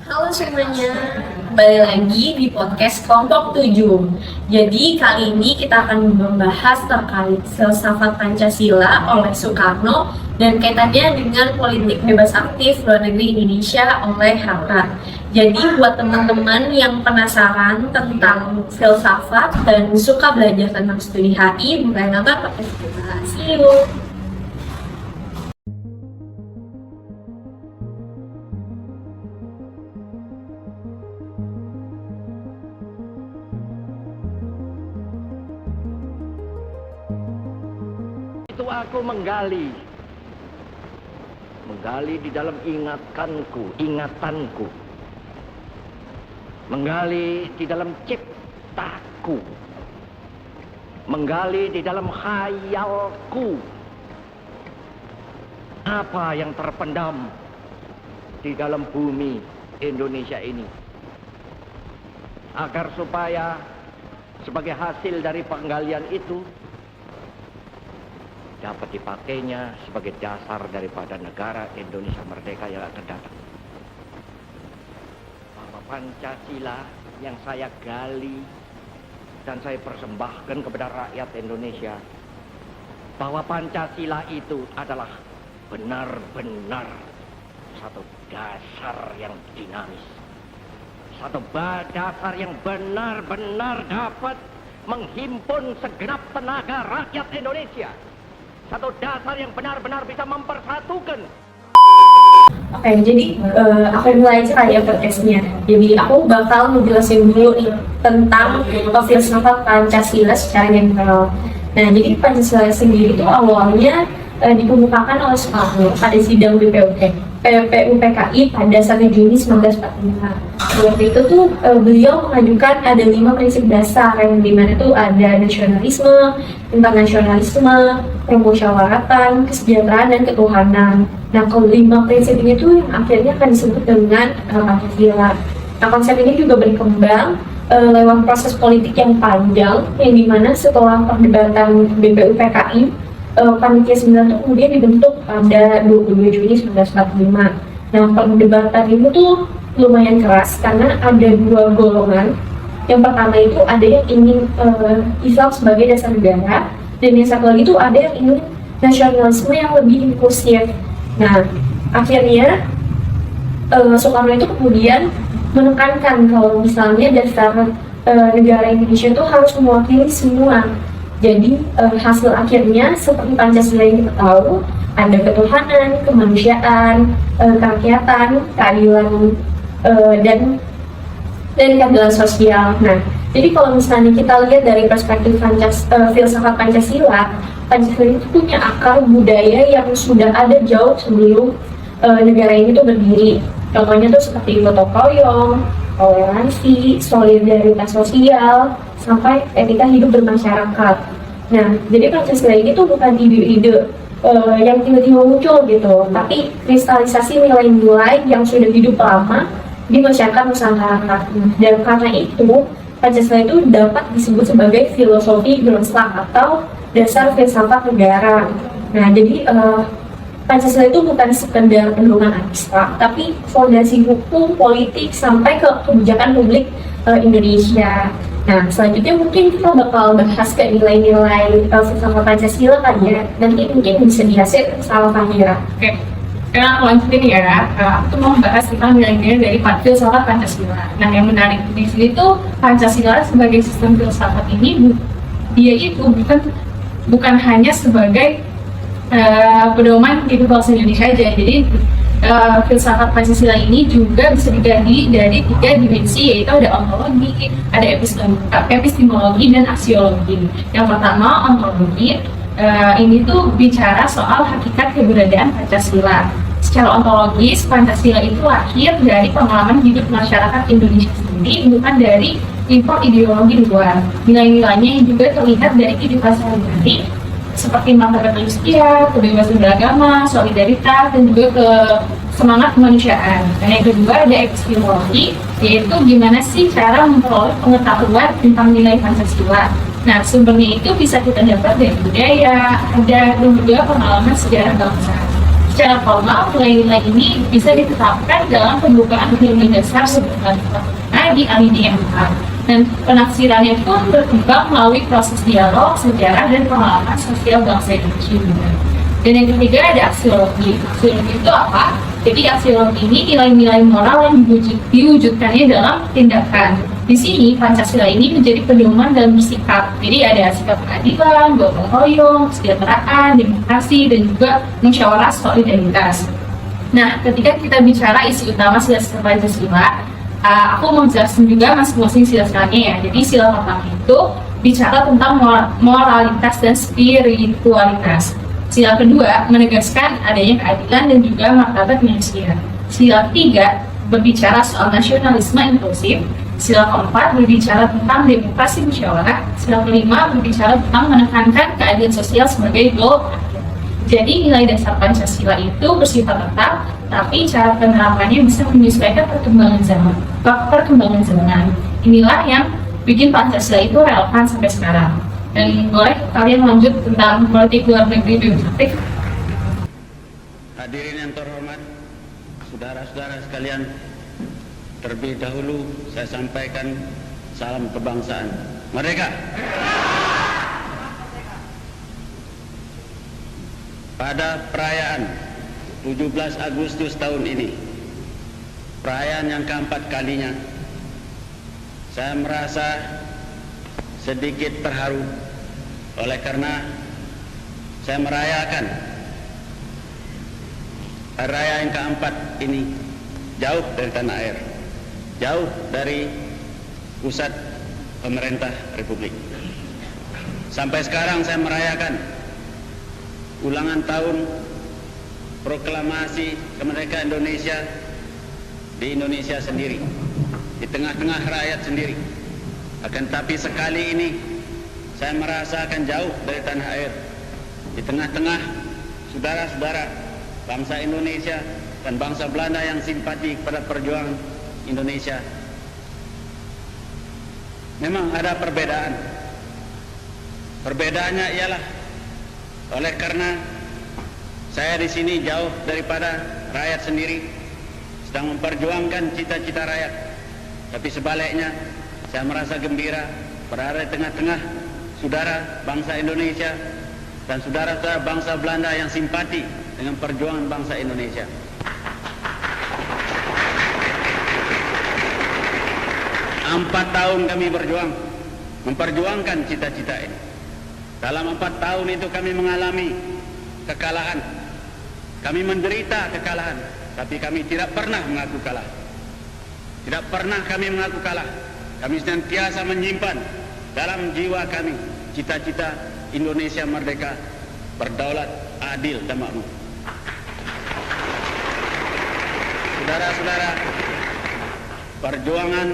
Halo semuanya, kembali lagi di podcast Kelompok 7. Jadi kali ini kita akan membahas terkait filsafat Pancasila oleh Soekarno dan kaitannya dengan politik bebas aktif luar negeri Indonesia oleh Hatta. Jadi buat teman-teman yang penasaran tentang filsafat dan suka belajar tentang studi HI, mulai nonton podcast kita. See you! Itu aku menggali di dalam ingatanku, menggali di dalam ciptaku, menggali di dalam khayalku, apa yang terpendam di dalam bumi Indonesia ini, agar supaya sebagai hasil dari penggalian itu dapat dipakainya sebagai dasar daripada negara Indonesia merdeka yang akan datang. Bahwa Pancasila yang saya gali dan saya persembahkan kepada rakyat Indonesia, bahwa Pancasila itu adalah benar-benar satu dasar yang dinamis, satu dasar yang benar-benar dapat menghimpun segenap tenaga rakyat Indonesia, satu dasar yang benar-benar bisa mempersatukan. Oke, jadi aku mulai aja ya podcastnya. Jadi aku bakal ngejelasin dulu nih tentang filsafat Pancasila secara general. Nah, jadi Pancasila sendiri itu awalnya dikemukakan oleh Soekarno pada sidang PUPKI pada 1 Juni 1945. Waktu itu tuh beliau mengajukan ada 5 prinsip dasar yang dimana tuh ada nasionalisme, internasionalisme, permusyawaratan, kesejahteraan, dan ketuhanan. Nah, kalau 5 prinsip ini tuh yang akhirnya akan disebut dengan Pancasila. Nah, konsep ini juga berkembang lewat proses politik yang panjang, yang dimana setelah perdebatan BPUPKI, Panitia 9 itu kemudian dibentuk pada 22 Juni 1945. Nah, perdebatan itu tuh lumayan keras karena ada 2 golongan. Yang pertama itu ada yang ingin Islam sebagai dasar negara, dan yang satu lagi itu ada yang ingin nasionalisme yang lebih inklusif. Nah, akhirnya Soekarno itu kemudian menekankan kalau misalnya dasar negara Indonesia itu harus mewakili semua. Jadi hasil akhirnya seperti Pancasila yang kita tahu, ada ketuhanan, kemanusiaan, kerakyatan, keadilan, dan keadilan sosial. Nah, jadi kalau misalnya kita lihat dari perspektif filsafat Pancasila itu punya akar budaya yang sudah ada jauh sebelum negara ini tuh berdiri. Contohnya tuh seperti gotong royong, toleransi, solidaritas sosial, sampai etika hidup bermasyarakat. Nah, jadi Pancasila ini tuh bukan ide-ide yang tiba-tiba muncul gitu, tapi kristalisasi nilai-nilai yang sudah hidup lama di masyarakat Nusantara. Dan karena itu, Pancasila itu dapat disebut sebagai filosofi berslang atau dasar filsafat negara. Nah, jadi Pancasila itu bukan sekedar pedoman abstrak, tapi fondasi hukum, politik, sampai ke kebijakan publik Indonesia. Nah, selanjutnya mungkin kita bakal bahas ke nilai-nilai filsafat Pancasila kan ya. Nanti mungkin bisa dihasil sama Fahira. Oke, sekarang aku lanjutin ya. Aku mau bahas tentang nilai-nilai dari filsafat Pancasila. Nah, yang menarik di sini tuh Pancasila sebagai sistem filsafat ini, dia itu bukan hanya sebagai pedoman hidup bangsa Indonesia aja. Jadi filsafat Pancasila ini juga bisa digali dari 3 dimensi, yaitu ada ontologi, ada epistemologi, dan aksiologi. Yang pertama, ontologi. Ini tuh bicara soal hakikat keberadaan Pancasila. Secara ontologis, Pancasila itu lahir dari pengalaman hidup masyarakat Indonesia sendiri, bukan dari impor ideologi luar. Nilai-nilainya juga terlihat dari kehidupan sehari-hari, seperti martabat manusia, kebebasan beragama, solidaritas, dan juga semangat kemanusiaan. Dan yang kedua ada epistemologi, yaitu gimana sih cara memperoleh pengetahuan tentang nilai Pancasila. Nah, sumbernya itu bisa kita dapat dari budaya, adat, dan juga pengalaman sejarah bangsa. Secara formal, nilai-nilai ini bisa ditetapkan dalam pembukaan Undang-Undang Dasar 1945 di alinea 4. Dan penafsirannya pun berkembang melalui proses dialog, sejarah, dan pengalaman sosial bangsa Indonesia. Dan yang ketiga ada aksiologi. Aksiologi itu apa? Jadi aksiologi ini nilai-nilai moral yang diwujudkannya dalam tindakan. Di sini Pancasila ini menjadi pedoman dalam bersikap. Jadi ada sikap keadilan, gotong royong, kesejahteraan, demokrasi, dan juga musyawarah solidaritas. Nah, ketika kita bicara isi utama sila-sila Pancasila, aku mau jelasin juga masing-masing sila-silanya ya. Jadi sila pertama itu bicara tentang moralitas dan spiritualitas. Sila kedua menegaskan adanya keadilan dan juga martabat manusia. Sila ketiga berbicara soal nasionalisme inklusif. Sila keempat berbicara tentang demokrasi musyawarah. Sila kelima berbicara tentang menekankan keadilan sosial sebagai goal. Jadi nilai dasar Pancasila itu bersifat tetap, tapi cara penerapannya bisa menyesuaikan perkembangan zaman. Inilah yang bikin Pancasila itu relevan sampai sekarang. Dan boleh kalian lanjut tentang politik luar negeri demokratik. Hadirin yang terhormat, saudara-saudara sekalian, terlebih dahulu saya sampaikan salam kebangsaan. Merdeka! Pada perayaan 17 Agustus tahun ini, perayaan yang keempat kalinya, saya merasa sedikit terharu oleh karena saya merayakan hari raya yang keempat ini jauh dari tanah air, jauh dari pusat pemerintah Republik. Sampai sekarang saya merayakan ulangan tahun proklamasi kemerdekaan Indonesia di Indonesia sendiri, di tengah-tengah rakyat sendiri. Akan tapi sekali ini saya merasakan jauh dari tanah air, di tengah-tengah saudara-saudara bangsa Indonesia dan bangsa Belanda yang simpati kepada perjuangan Indonesia. Memang ada perbedaan. Perbedaannya ialah oleh karena saya di sini jauh daripada rakyat sendiri, sedang memperjuangkan cita-cita rakyat. Tapi sebaliknya, saya merasa gembira berada di tengah-tengah saudara bangsa Indonesia dan saudara-saudara bangsa Belanda yang simpati dengan perjuangan bangsa Indonesia. Empat tahun kami berjuang, memperjuangkan cita-cita ini. Dalam 4 tahun itu kami mengalami kekalahan, kami menderita kekalahan, tapi kami tidak pernah mengaku kalah. Tidak pernah kami mengaku kalah. Kami senantiasa menyimpan dalam jiwa kami cita-cita Indonesia merdeka, berdaulat, adil dan makmur. Saudara-saudara, perjuangan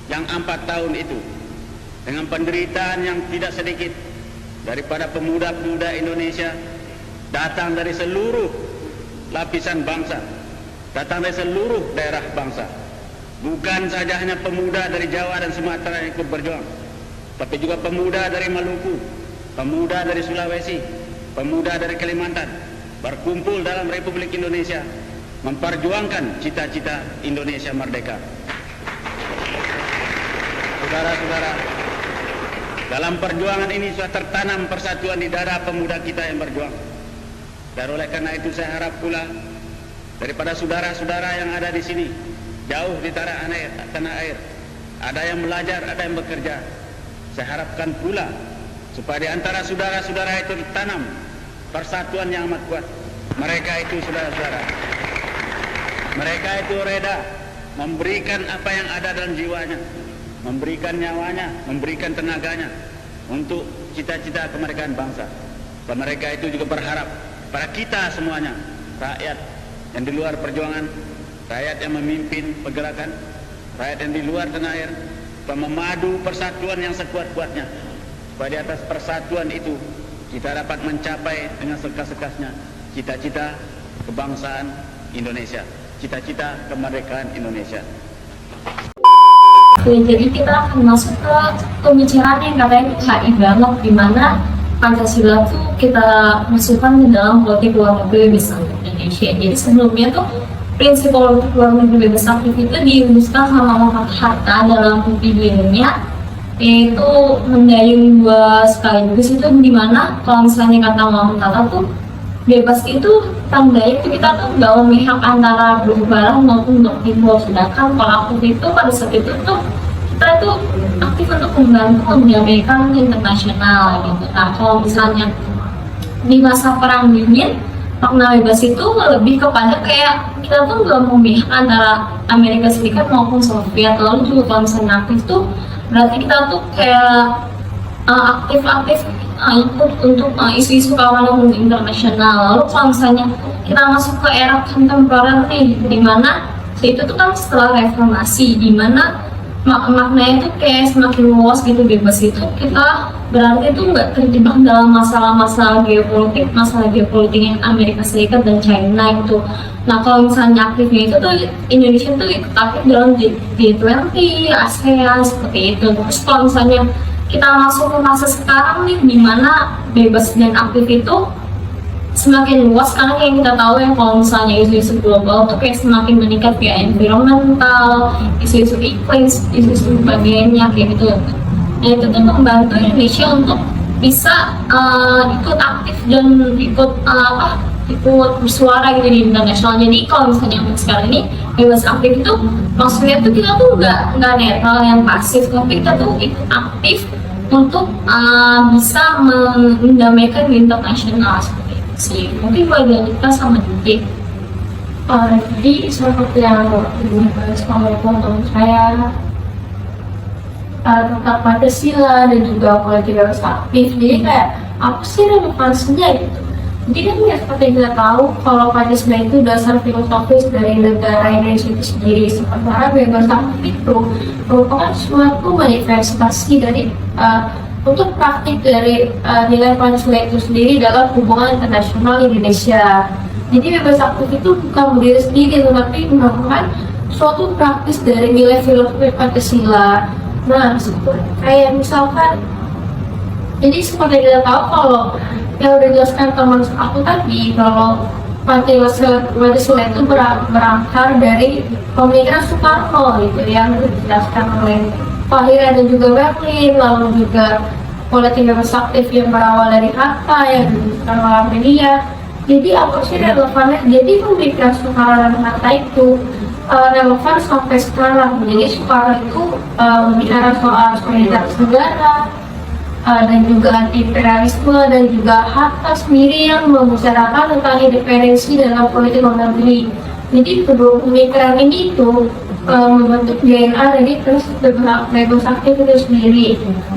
yang 4 tahun itu dengan penderitaan yang tidak sedikit daripada pemuda-pemuda Indonesia, datang dari seluruh lapisan bangsa, datang dari seluruh daerah bangsa. Bukan saja hanya pemuda dari Jawa dan Sumatera yang ikut berjuang, tapi juga pemuda dari Maluku, pemuda dari Sulawesi, pemuda dari Kalimantan, berkumpul dalam Republik Indonesia, memperjuangkan cita-cita Indonesia merdeka. Saudara-saudara, dalam perjuangan ini sudah tertanam persatuan di dada pemuda kita yang berjuang. Dan oleh karena itu saya harap pula daripada saudara-saudara yang ada di sini, jauh di tanah air, ada yang belajar, ada yang bekerja. Saya harapkan pula supaya di antara saudara-saudara itu ditanam persatuan yang amat kuat. Mereka itu saudara-saudara, mereka itu reda memberikan apa yang ada dalam jiwanya, memberikan nyawanya, memberikan tenaganya untuk cita-cita kemerdekaan bangsa. Dan mereka itu juga berharap pada kita semuanya, rakyat yang di luar perjuangan, rakyat yang memimpin pergerakan, rakyat yang di luar tanah air, memadu persatuan yang sekuat-kuatnya, supaya di atas persatuan itu kita dapat mencapai dengan sekas-sekasnya cita-cita kebangsaan Indonesia, cita-cita kemerdekaan Indonesia. Oke, jadi kita akan masuk ke pembicaraan yang katanya HI banget, di mana Pancasila itu kita masukkan ke dalam politik luar negeri misalnya. Indonesia. Jadi sebelumnya tuh prinsip politik luar negeri bebas aktif itu dirumuskan sama Muhammad Hatta dalam videonya, yaitu mendayung dua sekaligus. Itu dimana kalau misalnya kata Muhammad Hatta tuh bebas itu tandanya itu kita tuh nggak memihak antara blok barat maupun blok timur. Sedangkan kalau aktif itu pada saat itu tuh kita itu aktif untuk membantu mendamaikan internasional gitu. Nah kalau misalnya di masa perang dingin, makna bebas itu lebih kepada kayak kita tuh nggak memihak antara Amerika Serikat maupun Soviet. Lalu juga kalau misalnya aktif tuh berarti kita tuh kayak aktif-aktif ikut untuk isu-isu kawanan internasional. Lalu kalau misalnya kita masuk ke era kontemporer nih, dimana itu tuh kan setelah reformasi, dimana maknanya tuh kayak semakin luas gitu. Bebas itu kita berarti tuh nggak terjebak dalam masalah-masalah geopolitik yang Amerika Serikat dan China gitu. Nah kalau misalnya aktifnya itu tuh Indonesia tuh ikut aktif dalam G20, ASEAN seperti itu. Terus kalau misalnya kita masuk ke fase sekarang nih, dimana bebas dan aktif itu semakin luas, karena yang kita tahu ya kalau misalnya isu-isu global tuh kayak semakin meningkat kayak environmental, isu-isu iklim, isu-isu sebagainya kayak gitu. Nah itu tuh membantu Indonesia untuk bisa ikut aktif dan ikut bersuara gitu di internasional. Jadi kalau misalnya sekarang ini bebas aktif itu maksudnya tuh kita tuh nggak netral yang pasif, tapi kita tuh ikut aktif untuk bisa mendamaikan di internasional seperti itu sih. Mungkin boleh kita sama Didi. Jadi seperti yang dibahas oleh teman-teman saya tentang Pancasila dan juga politik bebas aktif. Jadi kayak apa sih relevansinya gitu? Jadi kan ya seperti yang kita tahu kalau Pancasila itu dasar filosofis dari negara Indonesia itu sendiri. Sementara bebas aktif itu merupakan suatu manifestasi dari untuk praktik dari nilai Pancasila itu sendiri dalam hubungan internasional Indonesia. Jadi bebas aktif itu bukan berdiri sendiri, tetapi merupakan suatu praktis dari nilai filosofi Pancasila. Nah, kayak misalkan, jadi seperti kita tahu kalau yang udah dijelaskan teman aku tadi, kalau Pancasila itu berangkat dari pemikiran Soekarno gitu, yang dijelaskan oleh Fahira dan juga Berlin. Lalu juga politik bebas aktif yang berawal dari Hatta yang dijelaskan oleh Amelia. Jadi apa sih relevannya? Jadi pemikiran Soekarno dan Hatta itu relevan sampai sekarang. Jadi Soekarno itu bicara soal solidaritas negara dan juga anti imperialisme, dan juga Hatta sendiri yang membicarakan tentang independensi dalam politik luar negeri. Jadi kedua pemikiran ini itu membentuk DNA dari prinsip bebas aktif itu sendiri.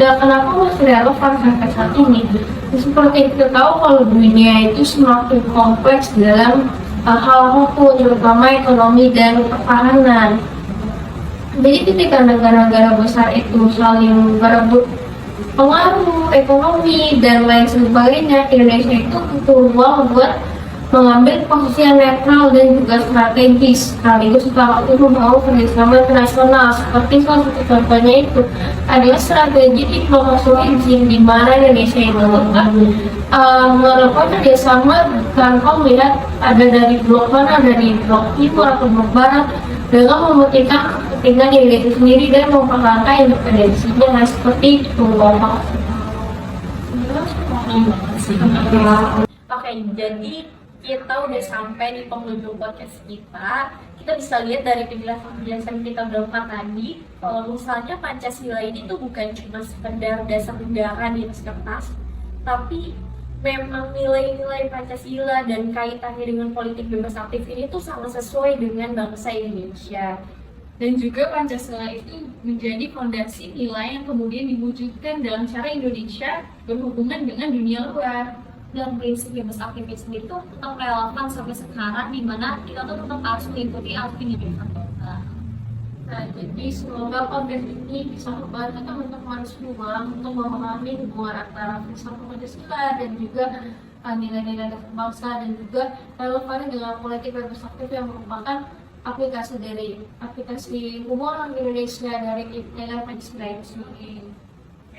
Dan kenapa masih relevan sampai saat ini? Seperti kita tahu kalau dunia itu semakin kompleks dalam hal hukum, terutama ekonomi dan pertahanan. Jadi ketika negara-negara besar itu saling berebut pengaruh ekonomi dan lain sebagainya, Indonesia itu butuh ruang buat mengambil posisi yang netral dan juga strategis, sekaligus setelah itu membawa kerjasama internasional. Seperti salah satu contohnya itu adalah strategi diplomasi izin, di mana Indonesia itu melakukan kerjasama tanpa melihat ada dari blok mana, dari blok timur atau blok barat, dengan mementingkan kepentingan diri itu sendiri dan mempertahankan independensinya. Nah seperti itu. Oke, jadi kita udah sampai di penghujung podcast kita. Kita bisa lihat dari penjelasan kita berempat tadi, kalau misalnya Pancasila ini tuh bukan cuma sekedar dasar negara di atas kertas, tapi memang nilai-nilai Pancasila dan kaitannya dengan politik bebas aktif ini tuh sangat sesuai dengan bangsa Indonesia. Dan juga Pancasila itu menjadi fondasi nilai yang kemudian diwujudkan dalam cara Indonesia berhubungan dengan dunia luar. Dan prinsip bebas aktif sendiri itu tetap relevan sampai sekarang, di mana kita tuh tetap harus mengikuti pendidikan kita. Nah, jadi semoga konten ini bisa membantu teman-teman semua untuk memahami hubungan antara filsafat Pancasila dan juga nilai-nilai bangsa, dan juga relevan dengan politik bebas aktif yang merupakan aplikasi hubungan Indonesia dari nilai Pancasila itu sendiri.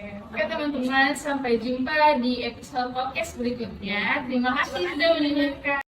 Oke teman-teman, sampai jumpa di episode podcast berikutnya. Terima kasih sudah mendengarkan.